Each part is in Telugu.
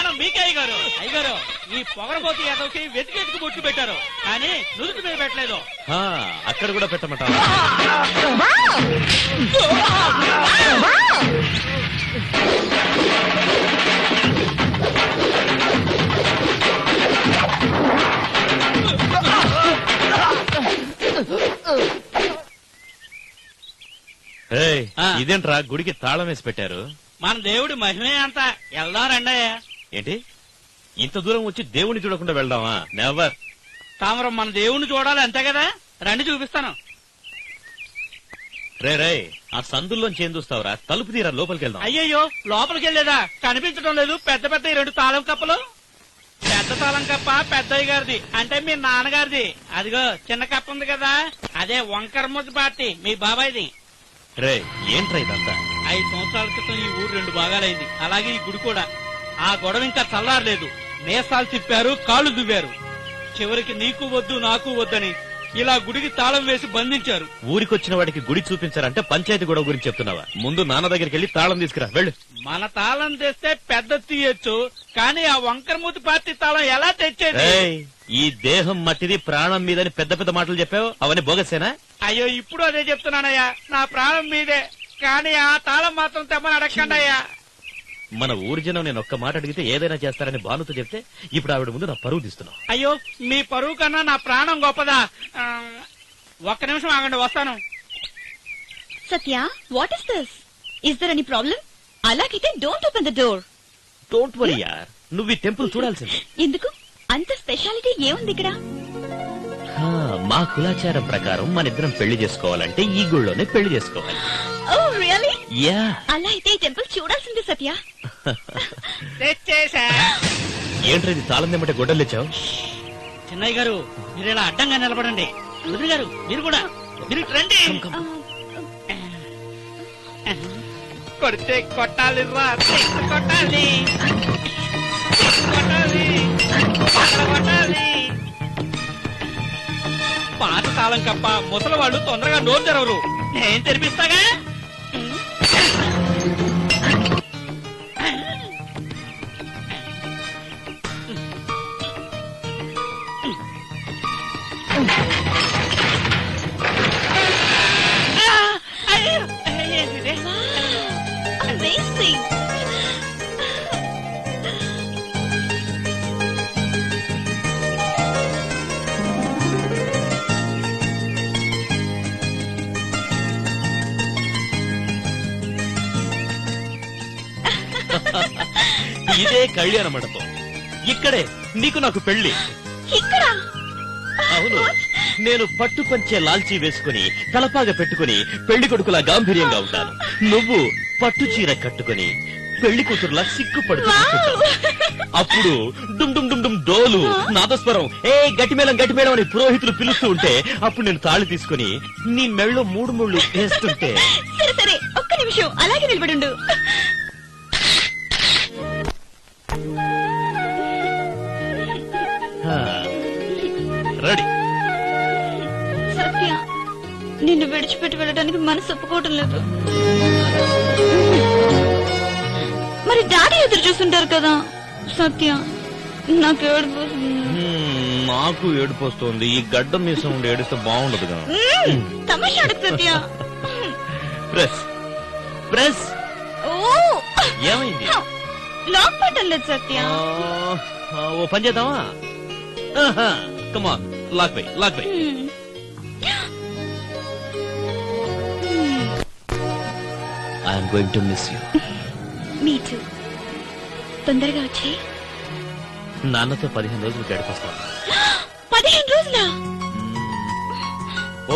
ప్రాణం మీకే అయ్యగారు. అయ్యగారు ఈ పొగరబోతి యాదవ్కి వెతికి బొట్టు పెట్టారు కానీ నుదుటి మీద పెట్టలేదు. అక్కడ కూడా పెట్టమంటారు. ఇదేంట్రా గుడికి తాళం వేసి పెట్టారు? మన దేవుడి మహిమే అంత. వెళ్దాం రండయ్య. ఏంటి ఇంత దూరం వచ్చి దేవుని చూడకుండా వెళ్దామా? నెవర్. తామరం మన దేవుణ్ణి చూడాలి అంతే కదా, రండి చూపిస్తాను. రే ఆ సందుల్లోంచి ఏం చూస్తావురా? తలుపు తీరా లోపలికి వెళ్దాం. అయ్యయ్యో లోపలికి వెళ్ళేదా? కనిపించడం లేదు. పెద్ద పెద్ద 2 తాళం కప్పలు. పెద్ద తాళం కప్ప పెద్దయ్య గారిది, అంటే మీ నాన్నగారిది. అదిగో చిన్న కప్ప ఉంది కదా, అదే వంకరముద్దు పార్టీ మీ బాబాయ్ది. రే ఏంట్రా ఇదంతా? 5 సంవత్సరాల క్రితం ఈ ఊరు 2 భాగాలైంది. అలాగే ఈ గుడి కూడా. ఆ గొడవ ఇంకా చల్లారలేదు. నేసాలు తిప్పారు, కాళ్ళు దువ్వారు. చివరికి నీకు వద్దు నాకు వద్దని ఇలా గుడికి తాళం వేసి బంధించారు. ఊరికొచ్చిన వాడికి గుడి చూపించారంటే పంచాయతీ గొడవ గురించి చెప్తున్నావా? ముందు నాన్న దగ్గరికి వెళ్ళి తాళం తీసుకురా, వెళ్ళు. మన తాళం తెస్తే పెద్ద తీయొచ్చు, కానీ ఆ వంకరమూతి పార్టీ తాళం ఎలా తెచ్చేది? ఈ దేహం మట్టిది, ప్రాణం మీదని పెద్ద పెద్ద మాటలు చెప్పావు, అవన్నీ బోగసేనా? అయ్యో ఇప్పుడు అదే చెప్తున్నానయ్యా, నా ప్రాణం మీదే, కానీ ఆ తాళం మాత్రం తెమ్మని అడగండి అయ్యా. మన ఊరి జనం నేను ఒక్క మాట అడిగితే ఏదైనా చేస్తారని భానుతో చెప్తే ఇప్పుడు ఆవిడ ముందు నా పరువు తీస్తున్నావు. అయ్యో మీ పరువు కన్నా నా ప్రాణం గొప్పదా? ఒక్క నిమిషం ఆగండి, వస్తాను. Satya, what is this? Is there any problem? అలాగైతే don't open the door. Don't worry యార్, నువ్వు ఈ టెంపుల్ చూడాల్సింది. ఎందుకు? అంత స్పెషాలిటీ ఏముంది ఇక్కడ? మా కులాచారం ప్రకారం మన ఇద్దరం పెళ్లి చేసుకోవాలంటే ఈ గుళ్ళోనే పెళ్లి చేసుకోవాలి. ఓ రియల్లీ? యా. అలా అయితే ఈ టెంపుల్ చూడాల్సింది సత్య. తెచ్చేసా. ఏంట్రా ఇది తాళం తెమ్మంటే గొడ్డలు తెచ్చావు? చిన్నయ్య గారు మీరు ఇలా అడ్డంగా నిలబడండి. వదిలి గారు మీరు కూడా మీరు రండి. కొడితే కొట్టాలి రా, కొట్టాలి కొట్టాలి కొట్టాలి. పాత తాళం కప్ప ముసలి వాళ్ళు తొందరగా నోరు తెరవరు, నేను తెరిపిస్తాగా. ఇదే కళ్యాణ మండపం. ఇక్కడే నీకు నాకు పెళ్లి. అవును, నేను పట్టు పంచే లాల్చీ వేసుకుని తలపాగా పెట్టుకుని పెళ్లి కొడుకులా గాంభీర్యంగా ఉంటాను. నువ్వు పట్టు చీర కట్టుకుని పెళ్లి కూతురులా సిగ్గుపడుతూ అప్పుడు డుమ్ డుమ్ డుమ్ డుమ్ డోలు నాదస్వరం గట్టిమేళం గట్టిమేళం అని పురోహితులు పిలుస్తూ ఉంటే అప్పుడు నేను తాళి తీసుకుని నీ మెళ్ళో 3 ముళ్ళు వేస్తుంటే. సరే సరే ఒక్క నిమిషం అలాగే నిలబడుండు. రెడీ. సత్య, నిన్ను విడిచిపెట్టి వెళ్ళడానికి మనసు ఒప్పుకోవటం లేదు. మరి డాడీ ఎదురు చూస్తుంటారు కదా. సత్య, నాకు ఏడుపు. నాకు ఏడుపు వస్తుంది. ఈ గడ్డ మీసం ఉండి ఏడిస్తే బాగుండదు కదా. తమాషా అడుగు సత్య. Press press. ఏమైంది? లాక్ పట్టం లేదు సత్య. ఓ పని చేద్దామా? Come on, lock by lock by. I'm going to miss you. Me too. తొందరగా వచ్చి నాన్నతో 15 రోజులు గడిపొస్తాను. 15 రోజులా?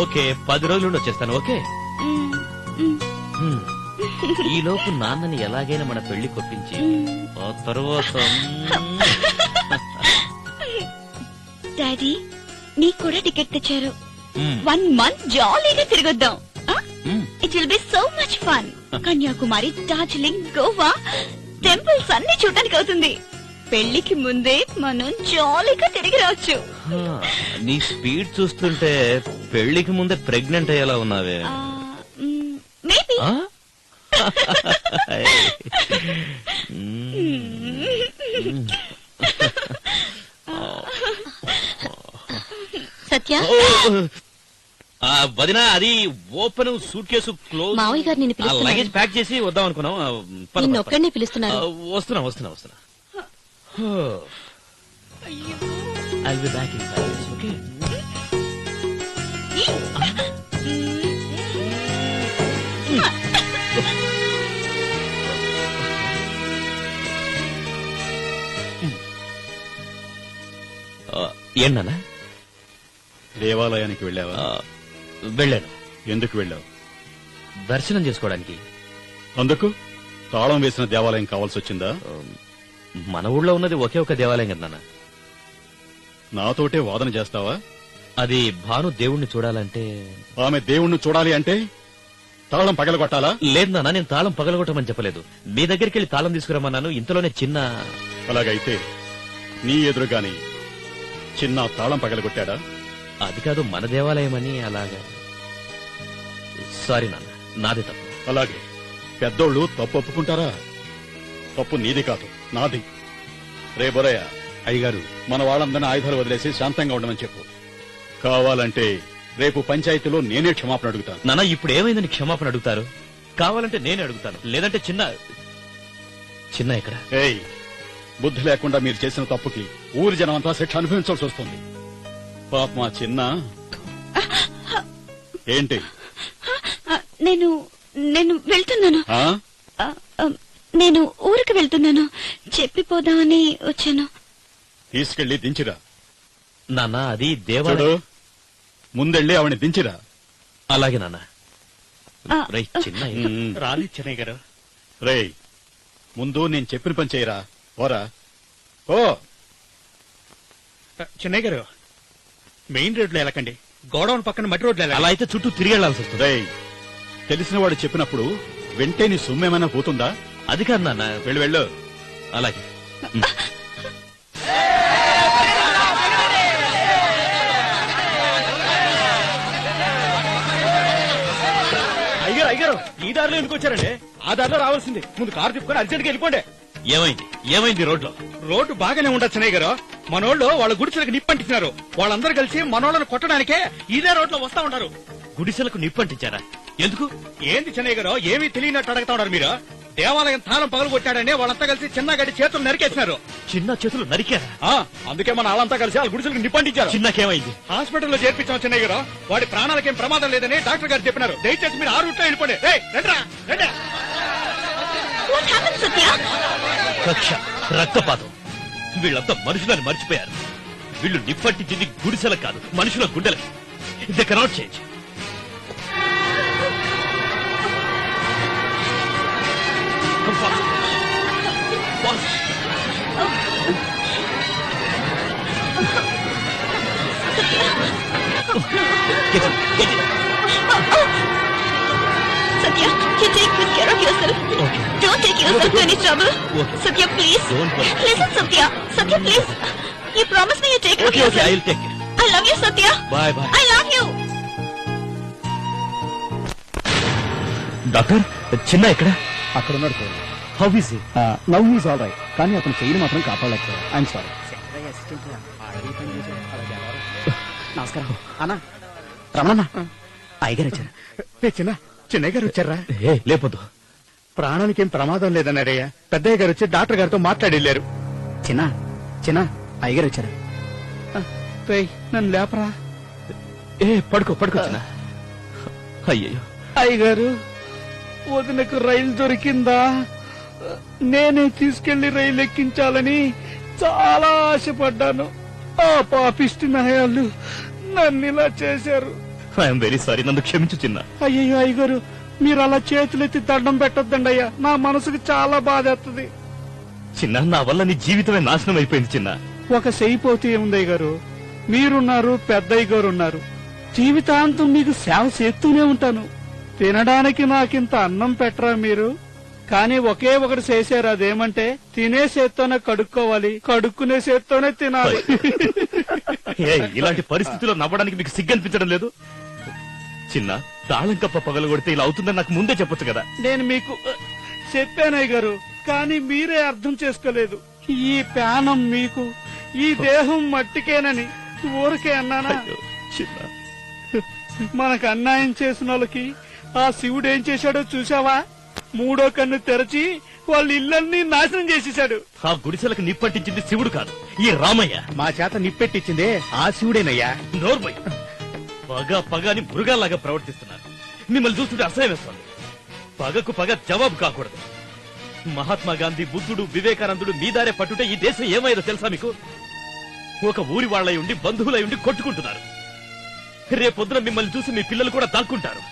ఓకే, 10 రోజులు వచ్చేస్తాను. ఓకే. ఈ లోపు నాన్నని ఎలాగైనా మన పెళ్లి కొప్పించి ఆ తర్వాత. డాడీ, నీకు కూడా టికెట్ తెచ్చారు. 1 month జాలీగా తిరగొద్దాం. It will be so much fun. Kanyakumari, Darjeeling, Goa temples అన్ని చూడడానికి అవుతుంది. పెళ్లికి ముందే మనం జాలీగా తిరిగి రావచ్చు. నీ స్పీడ్ చూస్తుంటే పెళ్లికి ముందే ప్రెగ్నెంట్ అయ్యేలా ఉన్నావే. మేబీ. సత్య, వదినా అది ఓపెన్ సూట్ కేసు క్లోజ్. మావయ్య గారు నిన్ను పిలుస్తున్నారు. లగేజ్ ప్యాక్ చేసి వద్దాం అనుకున్నాం. పద, నిన్ను పద, పద. ఒక్కడినే పిలుస్తున్నారు. వస్తున్నా. I'll be back in 5 minutes, okay? ఏంటన్నా? దేవాలయానికి వెళ్ళావా? వెళ్ళాను. ఎందుకు వెళ్ళావు? దర్శనం చేసుకోవడానికి. అందుకు తాళం వేసిన దేవాలయం కావాల్సి వచ్చిందా? మన ఊళ్ళో ఉన్నది ఒకే ఒక దేవాలయం కదా నాన్న. నాతోటే వాదన చేస్తావా? అది భాను దేవుణ్ణి చూడాలంటే. ఆమె దేవుణ్ణి చూడాలి అంటే తాళం పగలగొట్టాలా? లేదు నాన్న, నేను తాళం పగలగొట్టమని చెప్పలేదు. మీ దగ్గరికి వెళ్ళి తాళం తీసుకురమ్మన్నాను. ఇంతలోనే చిన్న. అలాగైతే నీ ఎదురుగాని చిన్న తాళం పగలగొట్టాడా? అది కాదు, మన దేవాలయం అని. అలాగా. సారీ నాన్న, నాదే తప్పు. అలాగే పెద్దోళ్ళు తప్పు ఒప్పుకుంటారా? తప్పు నీది కాదు, నాది. రే బొరయ్య, అయ్యగారు మన వాళ్ళందరినీ ఆయుధాలు వదిలేసి శాంతంగా ఉండమని చెప్పు. కావాలంటే రేపు పంచాయతీలో నేనే క్షమాపణ అడుగుతాను. నాన్న, ఇప్పుడు ఏమైందని క్షమాపణ అడుగుతారు? కావాలంటే నేనే అడుగుతాను. లేదంటే చిన్న ఎక్కడ? ఏయ్, బుద్ధి లేకుండా మీరు చేసిన తప్పుకి ఊరి జనం అంతా శిక్ష అనుభవించాల్సి వస్తుంది. పాప మా చిన్న. ఏంటి? నేను వెళ్తున్నాను. ఆ? నేను ఊరికి వెళ్తున్నాను. చెప్పిపోదామని వచ్చాను. తీసుకెళ్లి దించిరా. నాన్న, అది చూడు, దేవాలయం. ముందెళ్ళి ఆవిడ దించిరా. అలాగే నాన్న. రేయ్, చిన్న రాని చెన్నయ్య గారు. రేయ్, ముందు నేను చెప్పిన పని చేయరా. ఓరా ఓ. చెన్నయ్య గారు, మెయిన్ రోడ్లో వెళ్ళకండి. గోడౌన్ పక్కన మట్టి రోడ్లు అలా అయితే చుట్టూ తిరిగి వెళ్లాల్సి వస్తుంది. రేయ్, తెలిసిన వాడు చెప్పినప్పుడు వెంటే నీ సొమ్మేమైనా పోతుందా? అది కాదు నాన్న. వెళ్ళు వెళ్ళు. అలాగే. అయ్యారు ఈ దారిలో ఎందుకు వచ్చారండి? ఆ దారిలో రావాల్సింది. ముందు కారు తిప్పుకొని అర్జెంట్గా వెళ్ళిపోండి. ఏమైంది రోడ్లో? రోడ్డు బాగానే ఉండదు చెన్నయ్య గారు. మనోళ్ళు వాళ్ళ గుడిసెలకు నిప్పంటిస్తున్నారు. వాళ్ళందరూ కలిసి మనోళ్ళను కొట్టడానికే ఇదే రోడ్లో వస్తా ఉంటారు. గుడిసెలకు నిప్పంటించారా? ఎందుకు? ఏంది చెన్నయ్య గారు, ఏమీ తెలియనట్టు అడుగుతా ఉన్నారు మీరు? దేవాలయం తాళం పగలు కొట్టాడని వాళ్ళంతా కలిసి చిన్న గడి చేతులు నరికేసినారు. చిన్న చేతులు నరికారా? అందుకే మన వాళ్ళంతా కలిసి వాళ్ళ గుడిసెలకు నిప్పంటించారు. చిన్నకేమైంది? హాస్పిటల్లో చేర్పించాం చెన్నయ్య గారు. వాడి ప్రాణాలకేం ప్రమాదం లేదని డాక్టర్ గారు చెప్పినారు. దయచేసి మీరు ఆ రూట్లో వెళ్ళిపోండి. కక్ష, రక్తపాతం. వీళ్ళంతా మనుషులని మర్చిపోయారు. వీళ్ళు నిప్పట్టించింది గుడిసెల కాదు, మనుషుల గుండెలకి. They cannot change. Satya, you take good care of yourself. Okay. Don't take yourself to any trouble. Okay. Satya, please. Don't worry. Listen, Satya. Satya, please. You promise me you take care of Okay, yourself. I'll take it. I love you, Satya. Bye. I love you. Doctor, చిన్న ఎక్కడ? అక్కడ ఉన్నాడు sir. How is he? Now he's all right, కానీ అతను చెయ్యి మాత్రం కాపాడలేకపోయాడు. I'm sorry. నమస్కారం అన్నా. రమణ అయ్యగారు వచ్చారు. చిన్న చెన్నయ్య గారు వచ్చారా? లేపొద్దు. ప్రాణానికేం ప్రమాదం లేదన్నారయ్యా. పెద్దయ్య గారు వచ్చి డాక్టర్ గారితో మాట్లాడి వెళ్ళారు. చిన్న అయ్యగారు వచ్చారు. నన్ను లేపరా. పడుకో చిన్న. అయ్యయ్యో. అయ్యగారు, వదినకు రైలు దొరికిందా? నేనే తీసుకెళ్లి రైలు ఎక్కించాలని చాలా ఆశపడ్డాను. ఆ పాపిష్టి నాయాళ్ళు నన్ను ఇలా చేశారు. ఐఎమ్ వెరీ సారీ, నన్ను క్షమించు చిన్న. అయ్యయ్యో అయ్యగారు, మీరు అలా చేతులెత్తి దండం పెట్టొద్దండి అయ్యా. నా మనసుకు చాలా బాధేస్తుంది. చిన్న, నా వల్ల నీ జీవితమే నాశనం అయిపోయింది చిన్న. ఒక చేయిపోతే ఏముందయ్య గారు? మీరున్నారు, పెద్దయ్య గారు ఉన్నారు. జీవితాంతం మీకు సేవ చేస్తూనే ఉంటాను. తినడానికి నాకింత అన్నం పెట్టరా మీరు? కానీ ఒకే ఒకటి చేశారు. అదేమంటే తినే చేత్తోనే కడుక్కోవాలి, కడుక్కునే చేత్తోనే తినాలి. ఇలాంటి పరిస్థితిలో నవ్వడానికి మీకు సిగ్గనిపించడం లేదు? చిన్న తాళం కప్ప పగలు కొడితే ఇలా అవుతుందని నాకు ముందే చెప్పొచ్చు కదా. నేను మీకు చెప్పానయ్య గారు, కానీ మీరే అర్థం చేసుకోలేదు. ఈ ప్రాణం మీకు, ఈ దేహం మట్టికేనని ఊరికే అన్నానా? అయ్యో, చిన్న మనకు అన్యాయం చేసిన వాళ్ళకి ఆ శివుడు ఏం చేశాడో చూసావా? మూడో కన్ను తెరచి వాళ్ళ ఇళ్ళన్నీ నాశనం చేసేశాడు. ఆ గుడిసెలకు నిప్పంటించింది శివుడు కాదు, ఈ రామయ్య. మా చేత నిప్పెట్టించిందే ఆ శివుడేనయ్యా. నోర్మై పగ పగని మృగాల్లాగా ప్రవర్తిస్తున్నారు. మిమ్మల్ని చూస్తుంటే అసహ్యం వేస్తుంది. పగకు పగ జవాబు కాకూడదు. మహాత్మా గాంధీ, బుద్ధుడు, వివేకానందుడు మీ దారే పట్టుటే ఈ దేశం ఏమైందో తెలుసా మీకు? ఒక ఊరి వాళ్ళై ఉండి, బంధువులై ఉండి కొట్టుకుంటున్నారు. రేపొద్దున మిమ్మల్ని చూసి మీ పిల్లలు కూడా దాక్కుంటారు.